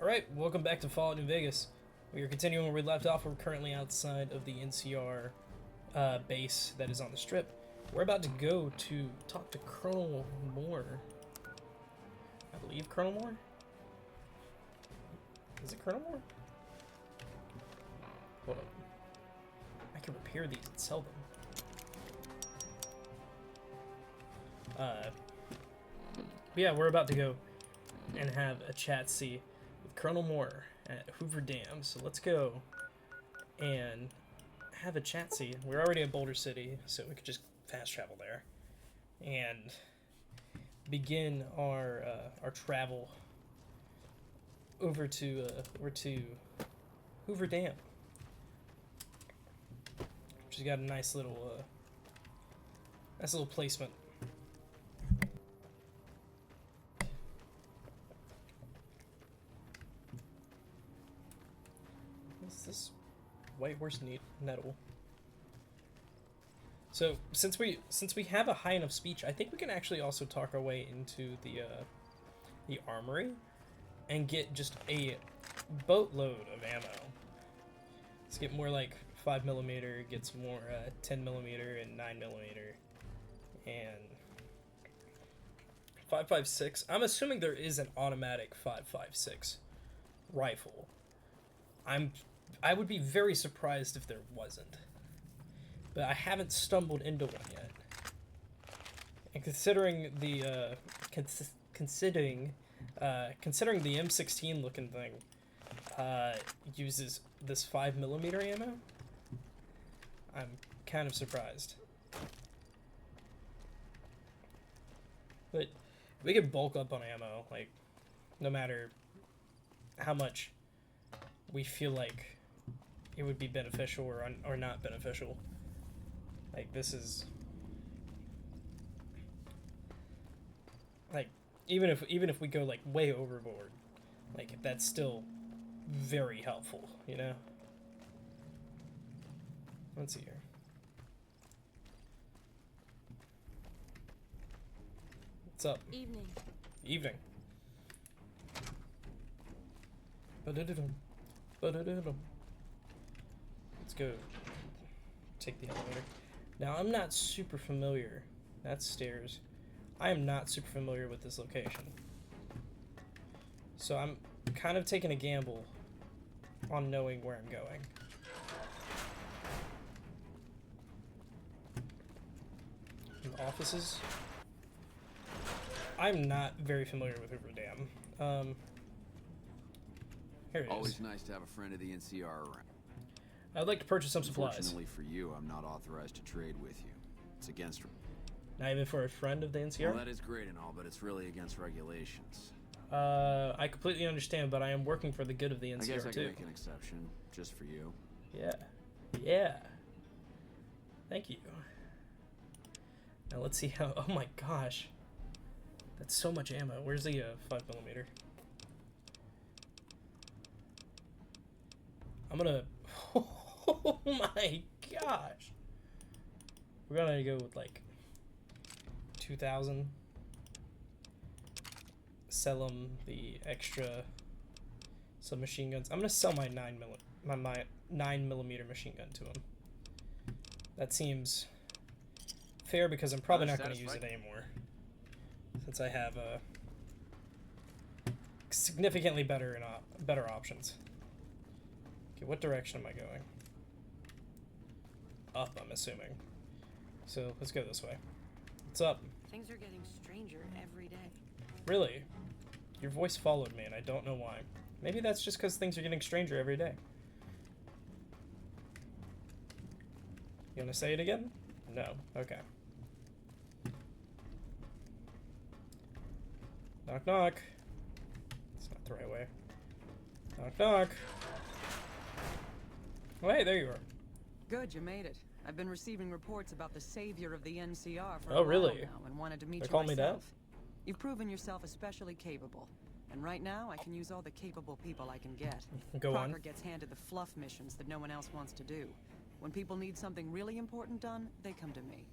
Alright, welcome back to Fallout New Vegas. We are continuing where we left off. We're currently outside of the NCR base that is on the strip. We're about to go to talk to Colonel Moore. I believe Colonel Moore? Is it Colonel Moore? Hold up. I can repair these and sell them. But yeah, we're about to go and have a chat-see with Colonel Moore at Hoover Dam. So let's go and have a chat-see. We're already at Boulder City, so we could just fast travel there and begin our travel over to Hoover Dam, which has got a nice little placement. This White Horse Nettle. So since we have a high enough speech, I think we can actually also talk our way into the armory and get just a boatload of ammo. Let's get more like 5mm, get some more 10mm and 9mm, and 5.56. I'm assuming there is an automatic 5.56 rifle. I would be very surprised if there wasn't, but I haven't stumbled into one yet. And considering the considering the M16 looking thing uses this 5mm ammo, I'm kind of surprised. But we could bulk up on ammo, like, no matter how much we feel like it would be beneficial or not beneficial. Like, this is like, even if we go like way overboard, like, that's still very helpful, you know? Let's see here. What's up? Evening. Evening. Ba-da-da-dum. Ba-da-da-dum. Let's go take the elevator. Now, I'm not super familiar. That's stairs. I am not super familiar with this location. So I'm kind of taking a gamble on knowing where I'm going. The offices. I'm not very familiar with Hoover Dam. Here it is. Always nice to have a friend of the NCR around. I'd like to purchase some supplies. Unfortunately for you, I'm not authorized to trade with you. It's against... Not even for a friend of the NCR? Well, that is great and all, but it's really against regulations. I completely understand, but I am working for the good of the NCR, I guess I too. can make an exception, just for you. Yeah. Yeah. Thank you. Now let's see how... Oh my gosh. That's so much ammo. Where's the 5mm? I'm gonna... Oh my gosh. We're gonna go with like 2,000. Sell them the extra submachine guns. I'm gonna sell my 9mm machine gun to him. That seems fair because I'm probably not gonna use it anymore, since I have significantly better options. Okay, what direction am I going? Up, I'm assuming. So let's go this way. What's up? Things are getting stranger every day. Really? Your voice followed me, and I don't know why. Maybe that's just because things are getting stranger every day. You want to say it again? No. Okay. Knock, knock. That's not the right way. Knock, knock. Oh, hey, there you are. Good, you made it. I've been receiving reports about the savior of the NCR for Oh, a really? while now and wanted to meet They you call me myself. that? You've proven yourself especially capable, and right now I can use all the capable people I can get. Go on. Parker gets handed the fluff missions that no one else wants to do. When people need something really important done, they come to me.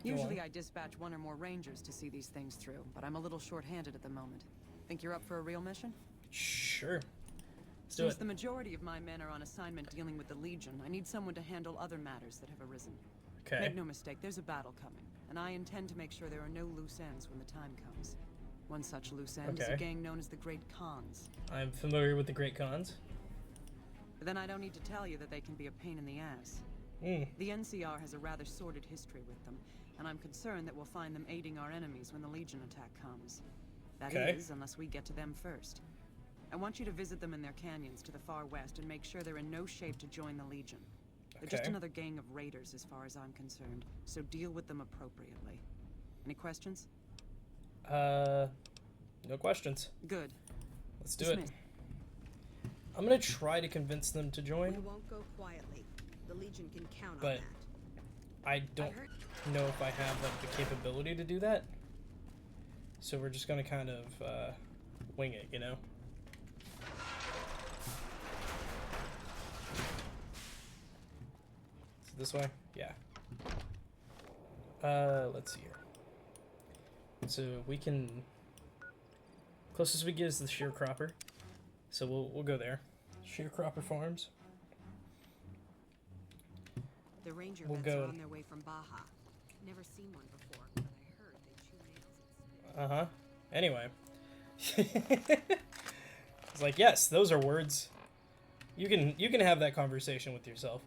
Usually I dispatch one or more rangers to see these things through, but I'm a little short-handed at the moment. Think you're up for a real mission? Sure. Let's do Since it. the majority of my men are on assignment dealing with the Legion, I need someone to handle other matters that have arisen. Okay. Make no mistake, there's a battle coming, and I intend to make sure there are no loose ends when the time comes. One such loose end is a Okay. gang known as the Great KHANS. I'm familiar with the Great Khans. But then I don't need to tell you that they can be a pain in the ass. The NCR has a rather sordid history with them, and I'm concerned that we'll find them aiding our enemies when the Legion attack comes. That Okay. is, unless we get to them first. I want you to visit them in their canyons to the far west and make sure they're in no shape to join the Legion. They're just Okay. another gang of raiders as far as I'm concerned, so deal with them appropriately. Any questions? No questions. Good. Let's do it. Dismissed. I'm gonna try to convince them to We join. won't go quietly. The Legion can count But- on that. I don't know if I have like the capability to do that. So we're just gonna kind of wing it, you know? Is it this way? Yeah. Let's see here. So we can closest we get is the Sharecropper. So we'll go there. Sharecropper Farms. The ranger We'll vets go. are on their way from Baja. Never seen one before, but I heard they chew nails and spit. Anyway. It's like, yes, those are words. You can have that conversation with yourself.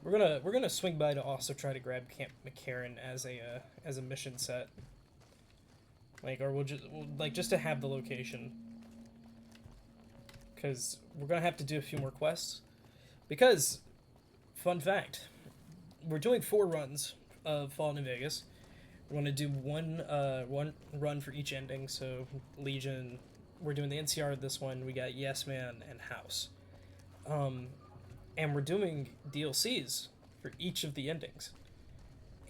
We're gonna swing by to also try to grab Camp McCarran as a mission set. Like, or we'll just to have the location. Because we're gonna have to do a few more quests. Because, fun fact, we're doing 4 runs of Fallout New Vegas. We're going to do one run for each ending. So Legion, we're doing the NCR this one. We got Yes Man and House. And we're doing DLCs for each of the endings.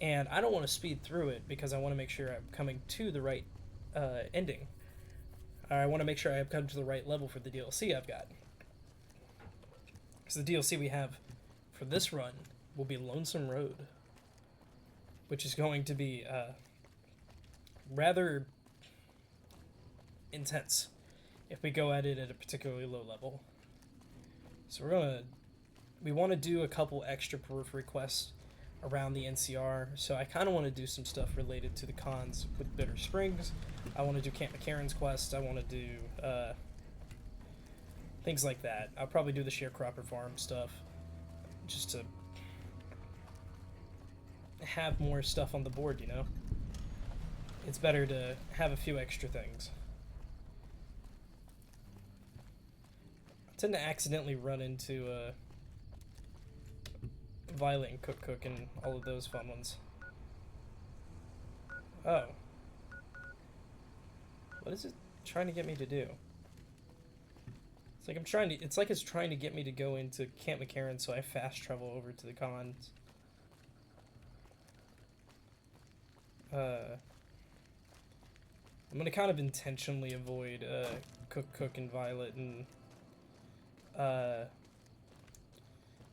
And I don't want to speed through it because I want to make sure I'm coming to the right ending. I want to make sure I have come to the right level for the DLC I've got. Because the DLC we have for this run will be Lonesome Road, which is going to be rather intense if we go at it at a particularly low level. So we want to do a couple extra periphery quests around the NCR, so I kind of want to do some stuff related to the cons with Bitter Springs. I want to do Camp McCarran's quest. I want to do things like that. I'll probably do the Sharecropper Farm stuff just to have more stuff on the board, you know? It's better to have a few extra things. I tend to accidentally run into Violet and Cook and all of those fun ones. Oh. What is it trying to get me to do? It's like it's trying to get me to go into Camp McCarran so I fast travel over to the cons. I'm gonna kind of intentionally avoid Cook and Violet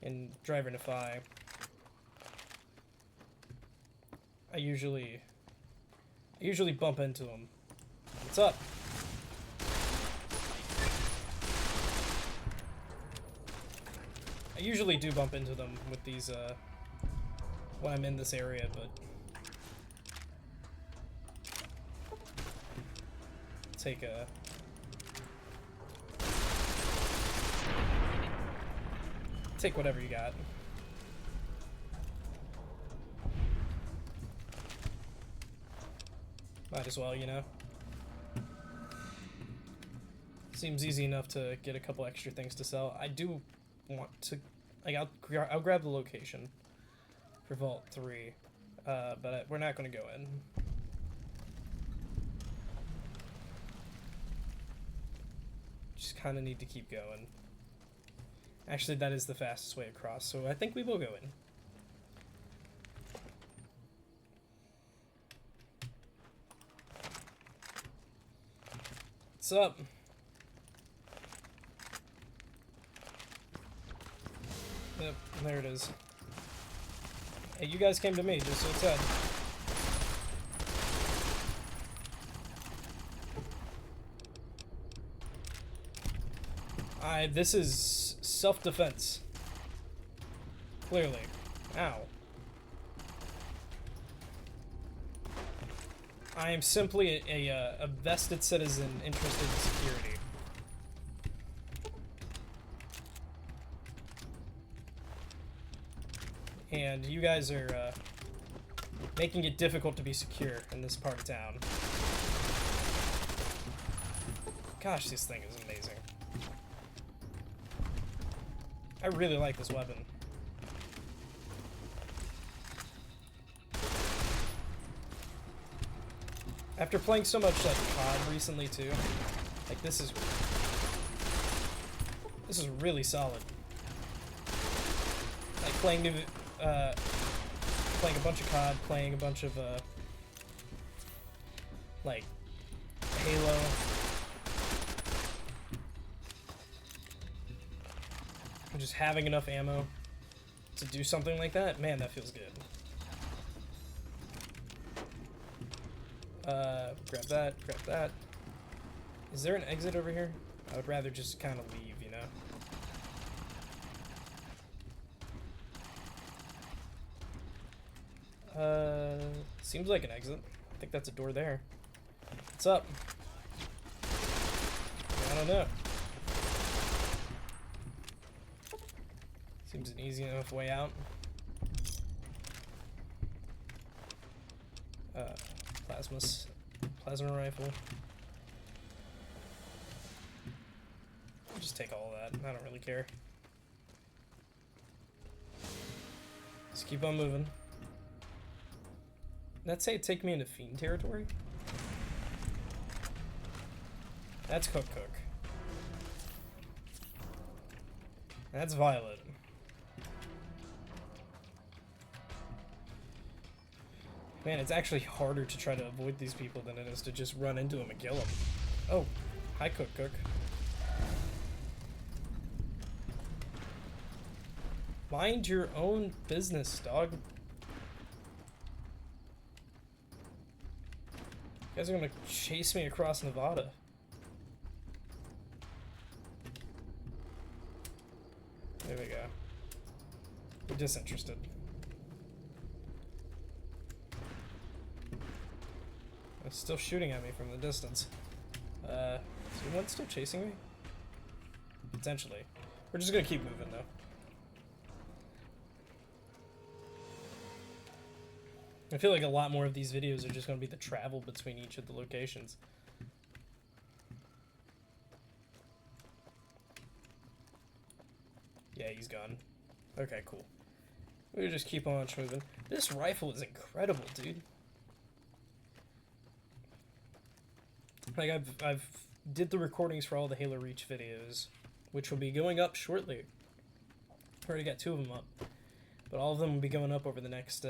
and Driver Defy. I usually bump into them. What's up? I usually do bump into them with these when I'm in this area, but take whatever you got. Might as well, you know. Seems easy enough to get a couple extra things to sell. I do want to, like, I'll grab the location for Vault 3, but we're not going to go in. Just kind of need to keep going. Actually, that is the fastest way across, so I think we will go in. What's up? Yep, there it is. Hey, you guys came to me, just so it said. This is self-defense. Clearly. Ow. I am simply a vested citizen interested in security. And you guys are making it difficult to be secure in this part of town. Gosh, this thing is amazing. I really like this weapon. After playing so much like COD recently too, like this is really solid. Like playing new, playing a bunch of COD, playing a bunch of like Halo. And just having enough ammo to do something like that, man, that feels good. Grab that, grab that. Is there an exit over here? I would rather just kind of leave, you know? Seems like an exit. I think that's a door there. What's up? I don't know. Seems an easy enough way out. Plasma rifle. I'll just take all of that. I don't really care. Just keep on moving. Let's say take me into fiend territory. That's Cook. That's Violet. Man, it's actually harder to try to avoid these people than it is to just run into them and kill them. Oh, hi Cook. Mind your own business, dog. You guys are gonna chase me across Nevada. There we go. We're disinterested. It's still shooting at me from the distance. Is anyone still chasing me? Potentially. We're just gonna keep moving though. I feel like a lot more of these videos are just gonna be the travel between each of the locations. Yeah, he's gone. Okay, cool. We just keep on moving. This rifle is incredible, dude. Like I've did the recordings for all the Halo Reach videos, which will be going up shortly. Already got 2 of them up, but all of them will be going up over the next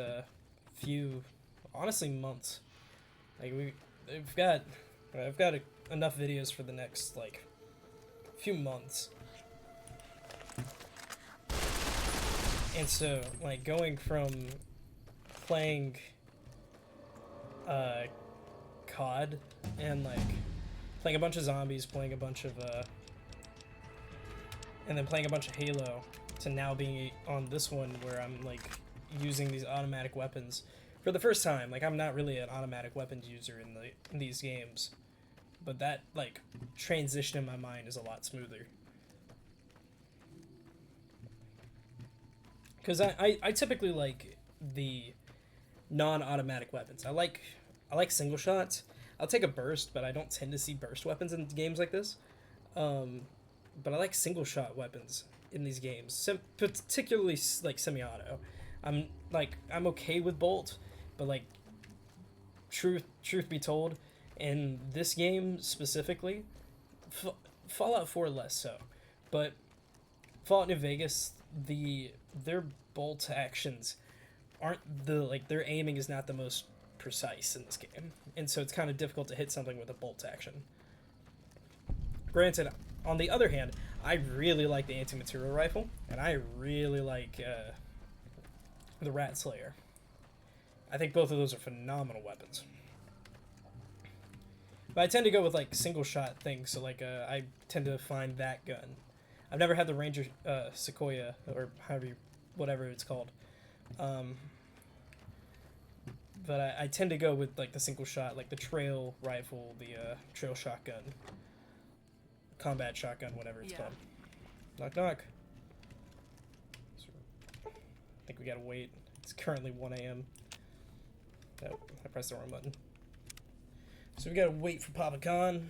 few, honestly, months. Like I've got enough videos for the next like few months. And so, like, going from playing COD and like playing a bunch of zombies, playing a bunch of and then playing a bunch of Halo to now being on this one where I'm like using these automatic weapons for the first time. Like, I'm not really an automatic weapons user in these games, but that like transition in my mind is a lot smoother. Because I typically like the non-automatic weapons. I like single shots. I'll take a burst, but I don't tend to see burst weapons in games like this. But I like single shot weapons in these games, particularly like semi-auto. I'm okay with bolt, but like truth be told, in this game specifically, Fallout 4 less so, but Fallout New Vegas, their bolt actions aren't their aiming is not the most precise in this game, and so it's kind of difficult to hit something with a bolt action. Granted, on the other hand, I really like the anti-material rifle, and I really like the Rat Slayer. I think both of those are phenomenal weapons. But I tend to go with like single shot things, so like I tend to find that gun I've never had the Ranger Sequoia, or whatever it's called. But I tend to go with like the single shot, like the trail rifle, the trail shotgun, combat shotgun, whatever it's called. Knock knock. I think we gotta wait. It's currently 1 a.m. Oh, I pressed the wrong button. So we gotta wait for Papa Khan.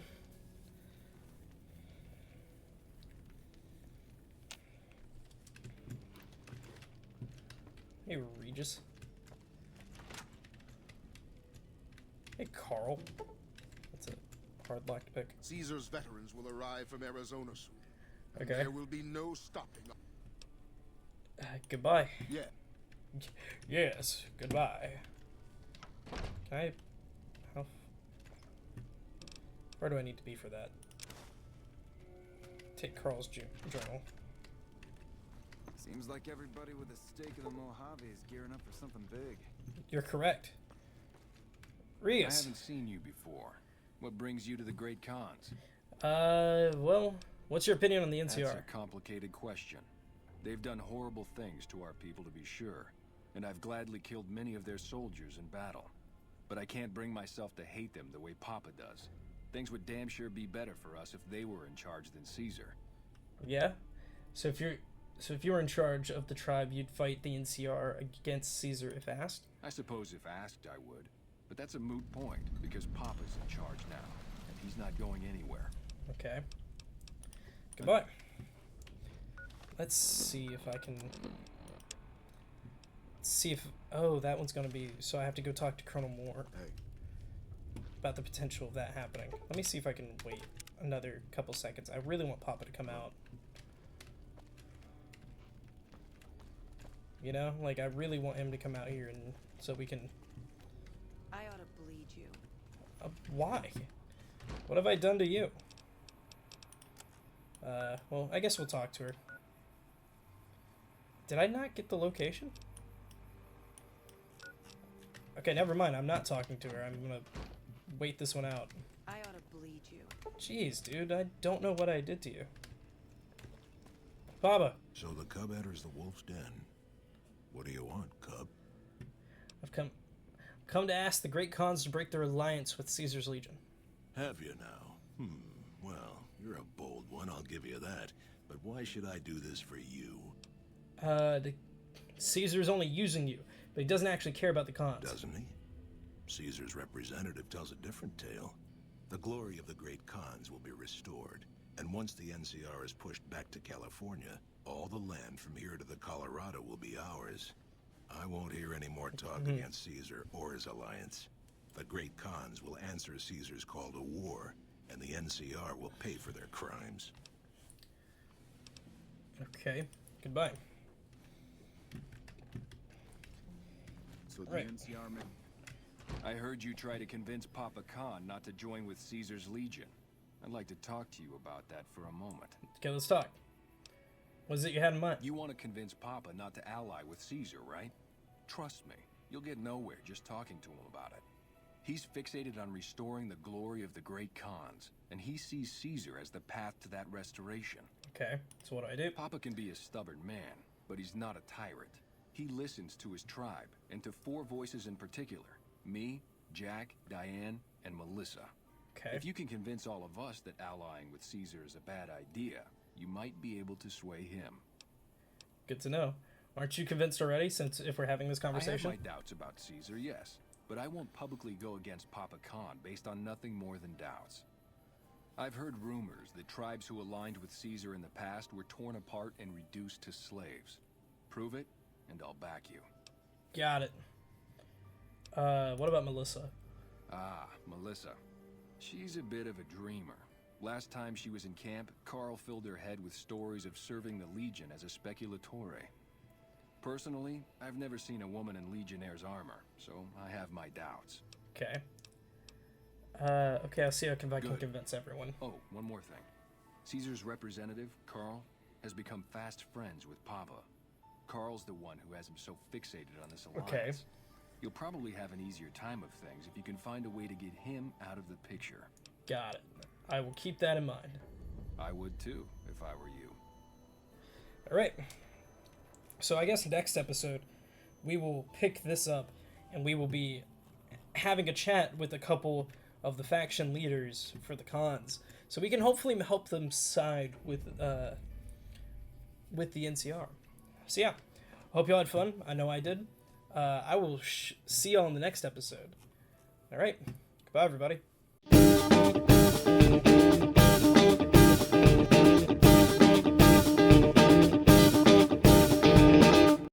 Hey, Regis. Hey, Carl. That's a hard lock to pick. Caesar's veterans will arrive from Arizona soon. And Okay. there will be no stopping. Goodbye. Yeah. Yes, goodbye. Can I... How far do I need to be for that? Take Carl's journal. Seems like everybody with a stake in the Mojave is gearing up for something big. You're correct. I Rias. haven't seen you before. What brings you to the Great Khans? Well, what's your opinion on the NCR? That's a complicated question. They've done horrible things to our people, to be sure, and I've gladly killed many of their soldiers in battle. But I can't bring myself to hate them the way Papa does. Things would damn sure be better for us if they were in charge than Caesar. Yeah? So if you were in charge of the tribe, you'd fight the NCR against Caesar if asked? I suppose if asked, I would. But that's a moot point, because Papa's in charge now, and he's not going anywhere. Okay. Goodbye. Let's see if I can... see if... Oh, that one's gonna be... So I have to go talk to Colonel Moore about the potential of that happening. Let me see if I can wait another couple seconds. I really want Papa to come out. You know? Like, I really want him to come out here and so we can... I ought to bleed you. Why? What have I done to you? Well, I guess we'll talk to her. Did I not get the location? Okay, never mind. I'm not talking to her. I'm gonna wait this one out. I ought to bleed you. Jeez, dude. I don't know what I did to you. Baba. So the cub enters the wolf's den. What do you want, cub? I've come to ask the Great Khans to break their alliance with Caesar's Legion. Have you now? Well, you're a bold one, I'll give you that. But why should I do this for you? Caesar's only using you, but he doesn't actually care about the Khans. Doesn't he? Caesar's representative tells a different tale. The glory of the Great Khans will be restored, and once the NCR is pushed back to California, all the land from here to the Colorado will be ours. I won't hear any more talk against Caesar or his alliance. The Great Khans will answer Caesar's call to war, and the NCR will pay for their crimes. Okay, goodbye. So the Right. NCR men... I heard you try to convince Papa Khan not to join with Caesar's Legion. I'd like to talk to you about that for a moment. Okay, let's talk. What is it you had in mind? You want to convince Papa not to ally with Caesar, right? Trust me, you'll get nowhere just talking to him about it. He's fixated on restoring the glory of the Great Khans, and he sees Caesar as the path to that restoration. Okay, so what do I do? Papa can be a stubborn man, but he's not a tyrant. He listens to his tribe, and to 4 voices in particular. Me, Jack, Diane, and Melissa. Okay. If you can convince all of us that allying with Caesar is a bad idea, you might be able to sway him. Good to know. Aren't you convinced already, since if we're having this conversation? I have my doubts about Caesar, yes, but I won't publicly go against Papa Khan based on nothing more than doubts. I've heard rumors that tribes who aligned with Caesar in the past were torn apart and reduced to slaves. Prove it, and I'll back you. Got it. What about Melissa? Ah, Melissa. She's a bit of a dreamer. Last time she was in camp, Carl filled her head with stories of serving the Legion as a speculatore. Personally, I've never seen a woman in Legionnaire's armor, so I have my doubts. Okay. Okay, I'll see if I can Good. convince everyone. Oh, one more thing. Caesar's representative, Carl, has become fast friends with Papa. Carl's the one who has him so fixated on this alliance. Okay. You'll probably have an easier time of things if you can find a way to get him out of the picture. Got it. I will keep that in mind. I would too, if I were you. All right. So I guess next episode we will pick this up, and we will be having a chat with a couple of the faction leaders for the KHANS, so we can hopefully help them side with the NCR. So yeah, hope y'all had fun. I know I did. I will see y'all in the next episode. All right, goodbye, everybody.